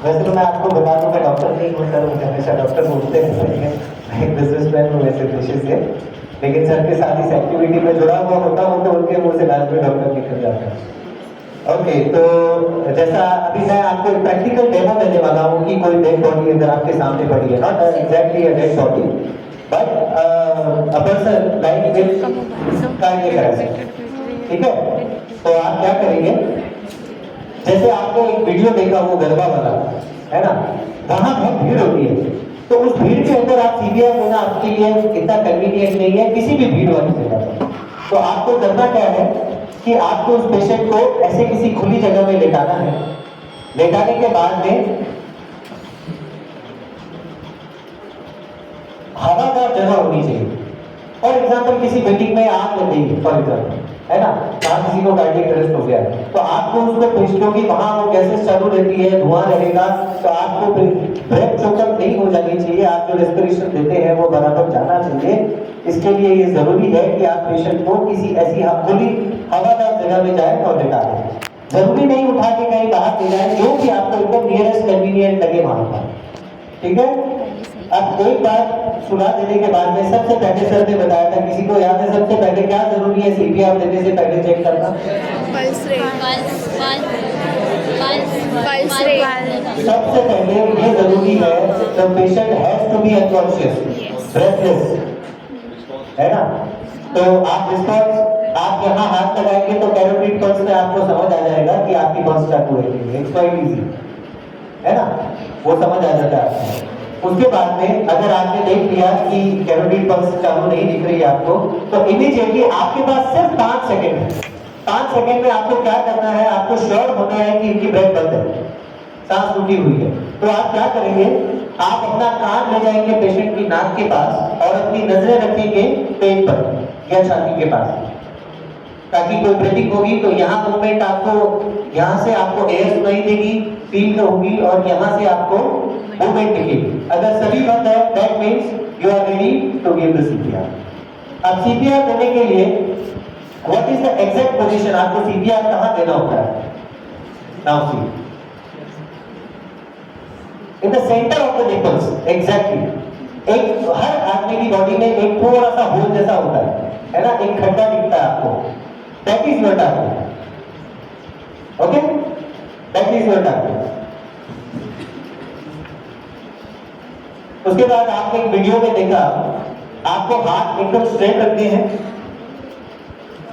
वैसे तो मैं आपको बता दूं, मैं डॉक्टर नहीं हूँ सर, मुझे हमेशा डॉक्टर बोलते हैं, मैं एक बिजनेसमैन हूँ वैसे पेशे से, लेकिन सर के साथ इस एक्टिविटी में जुड़ा हुआ होता हूँ तो उनके मुँह से लास्ट में डॉक्टर निकल जाता है। ओके, तो जैसा अभी मैं आपको एक प्रैक्टिकल डेमो देने वाला हूँ कि कोई डेड बॉडी अगर आपके सामने पड़ी है, not exactly a dead body but a person like with cardiac arrest, ठीक है? तो आप क्या करेंगे, जैसे आपने एक वीडियो देखा वो गरबा वाला, है ना, वहां बहुत भीड़ होती है, तो उस भीड़ के अंदर आप सीबीआई देना आपके लिए इतना कन्वीनियंट नहीं है किसी भी भीड़ वाली जगह पर। तो आपको करना क्या है कि आपको उस पेशेंट को ऐसे किसी खुली जगह में लेटाना है। लेटाने के बाद में हवादार जगह होनी चाहिए। फॉर एग्जाम्पल किसी बिल्डिंग में आग लग गई फॉर एग्जाम्पल, है ना, वहां किसी को कार्डियक अरेस्ट हो गया, तो आपको उसको पूछो कि वहां वो गैसेस चालू रहती है, धुआं रहेगा, तो आपको ब्रेथ चोकअप नहीं हो जानी चाहिए, आप जो रेस्पिरेशन देते हैं वो बराबर जाना चाहिए। इसके लिए ये जरूरी है कि आप पेशेंट को किसी ऐसी खुली हवादार जगह में जाए और लेटा दें। जरूरी नहीं उठा के कहीं बाहर ले जाए, जो भी आपको एकदम नियरेस्ट कन्वीनियंट लगे वहां पर, ठीक है? अब एक बार सुना देने के बाद में सबसे पहले सर ने बताया था, किसी को याद है सबसे पहले क्या जरूरी है सीपीआर देने से पहले चेक करना? Pulse rate. सबसे पहले ये जरूरी है the patient has to be unconscious, breathless, है ना? तो आप रिस्पॉन्स, आप यहाँ हाथ लगाएंगे तो कैरोटिड पल्स में आपको समझ आ जाएगा कि आपकी पल्स चालू है, इट्स क्वाइट इजी, है ना, वो समझ आ जाता है। उसके बाद में अगर आपने देख लिया कि कैरोटिड पल्स चालू नहीं दिख रही है आपको, तो इमीडिएटली आपके पास सिर्फ 5 सेकंड है। 5 सेकंड में आपको क्या करना है, आपको श्योर होना है कि इनकी ब्रेथ बंद है, सांस रुकी हुई है। तो आप क्या करेंगे, आप अपना कान ले जाएंगे पेशेंट की नाक के पास और अपनी नजरें रखेंगे पेट पर या छाती के पास, ताकि कोई ब्रीथिंग होगी तो यहाँ मूवमेंट आपको, यहाँ से आपको एयर सुनाई देगी, फील होगी और यहाँ से आपको मूवमेंट दिखेगी। अगर सभी बंद है that means you are ready to give the CPR. अब सीपीआर देने के लिए what is the exact position, आपको सीपीआर कहां देना होता है? Now see in the centre of the nipples, exactly. एक हर आदमी की बॉडी में एक थोड़ा सा होल जैसा होता है ना, एक खड्डा दिखता है आपको, that is your target, okay, that is your target. उसके बाद आपने एक वीडियो में देखा, आपको हाथ एकदम स्ट्रेट रखने हैं,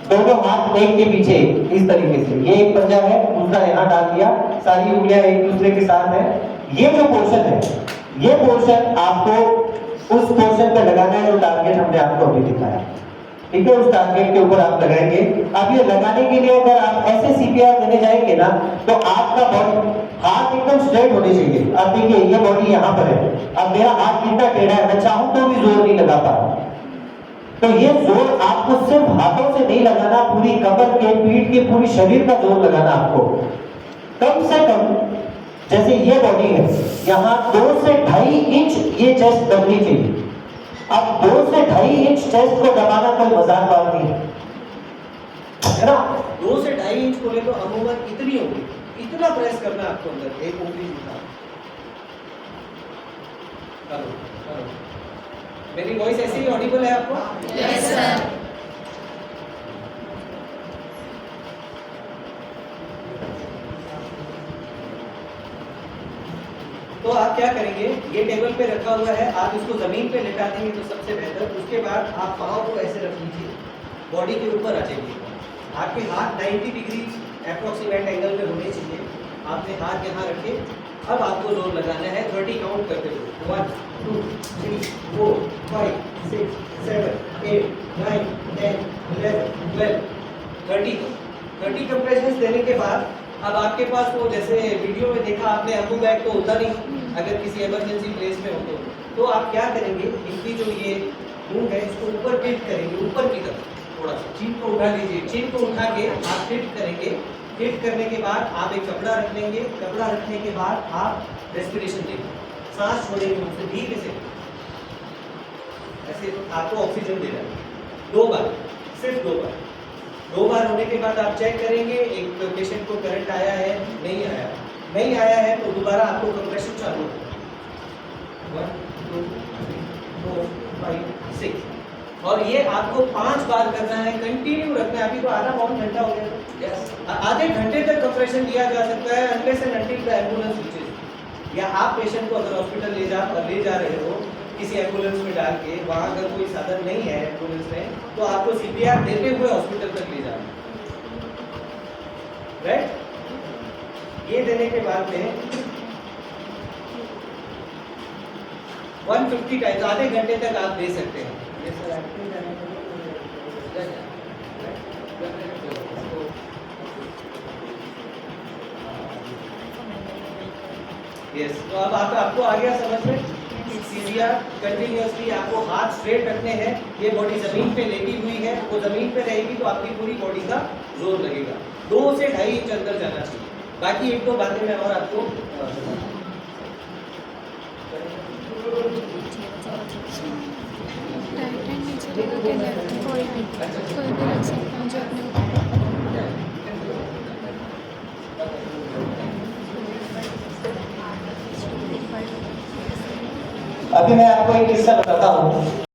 दोनों हाथ एक के पीछे इस तरीके से, ये एक पंजा है, दूसरा यहाँ डाल दिया, सारी उंगलियां एक दूसरे के साथ है। ये जो पोर्शन है, ये पोर्शन आपको उस पोर्शन पे लगाना है जो टारगेट हमने आपको अभी दिखाया, ठीक है? उस टारगेट के ऊपर आप लगाएंगे। अब ये लगाने के लिए अगर आप ऐसे सीपीआर देने जाएंगे ना, तो आपका बॉडी हाथ एकदम स्ट्रेट होने चाहिए। अब देखिए ये बॉडी यहाँ पर है, अब मेरा हाथ कितना टेढ़ा है, मैं चाहूं तो भी जोर नहीं लगा पा रहा। तो ये जोर आपको सिर्फ हाथों से नहीं लगाना, पूरी कमर के, पीठ के, पूरी शरीर का जोर लगाना आपको। कम से कम जैसे ये बॉडी है, यहाँ 2 से 2.5 इंच ये चेस्ट दबनी चाहिए। अब 2 से 2.5 इंच चेस्ट को दबाना कोई मजाक बात नहीं है ना? 2 से 2.5 इंच को ले तो अमूमन इतनी होगी, इतना प्रेस करना आपको अंदर, एक उंगली उठा। करो। मेरी वॉइस ऐसी ही ऑडिबल है आपको? Yes sir. तो आप क्या करेंगे, ये टेबल पे रखा हुआ है, आप इसको जमीन पे लेटा देंगे तो सबसे बेहतर। उसके बाद आप पाँव को ऐसे रख लीजिए, बॉडी के ऊपर आ जाइए, आपके हाथ 90 डिग्री अप्रोक्सीमेट एंगल में होने चाहिए। आपने हाथ यहाँ रखे, अब आपको जोर लगाना है 30 काउंट करते हुए, 1 2 3 4 5 6 7 8 9 10 11 12 30 कंप्रेशंस देने के बाद अब आपके पास वो, जैसे वीडियो में देखा आपने, अम्बू बैग तो होता नहीं अगर किसी इमरजेंसी प्लेस में हो तो आप क्या करेंगे, इनकी जो ये मूव है इसको ऊपर टिल्ट करेंगे, ऊपर की तरफ थोड़ा सा चिन को उठा लीजिए, चिन को उठा के आप टिल्ट करेंगे। टिल्ट करने के बाद आप एक कपड़ा रख लेंगे, कपड़ा रखने के बाद आप रेस्पिरेशन देंगे, सांस छोड़ेंगे उनसे धीरे से, ऐसे आपको ऑक्सीजन दे रहा है 2 बार, सिर्फ 2 बार। 2 बार होने के बाद आप चेक करेंगे एक पेशेंट को करंट आया है नहीं आया, नहीं आया है तो दोबारा आपको कंप्रेशन चालू है 1 2 3 4 5 6 और ये आपको 5 बार करना है, कंटिन्यू रखना है। अभी तो आधा पौन घंटा हो गया yes. आधे घंटे तक कंप्रेशन दिया जा सकता है unless and until the ambulance reaches. या आप पेशेंट को अगर हॉस्पिटल ले जा रहे हो किसी एम्बुलेंस में डाल के, वहाँ अगर कोई साधन नहीं है एम्बुलेंस में, तो आपको सीपीआर देते हुए हॉस्पिटल तक ले जाना है, राइट। ये देने के बाद में 150 टाइम्स आधे घंटे तक आप दे सकते हैं। यस, तो अब आपको आ गया समझ में। सीपीआर कंटिन्यूअसली आपको हाथ स्ट्रेट रखने हैं, ये बॉडी जमीन पे लेटी हुई है, वो जमीन पे रहेगी तो आपकी पूरी बॉडी का जोर लगेगा। 2 से 2.5 इंच अंदर जाना चाहिए। बाकी 1-2 बातें मैं और आपको राइट हैंड नीचे लगा के लेफ्ट कोई भी रख सकता है जो अपने अभी मैं आपको एक किस्सा बताता हूँ।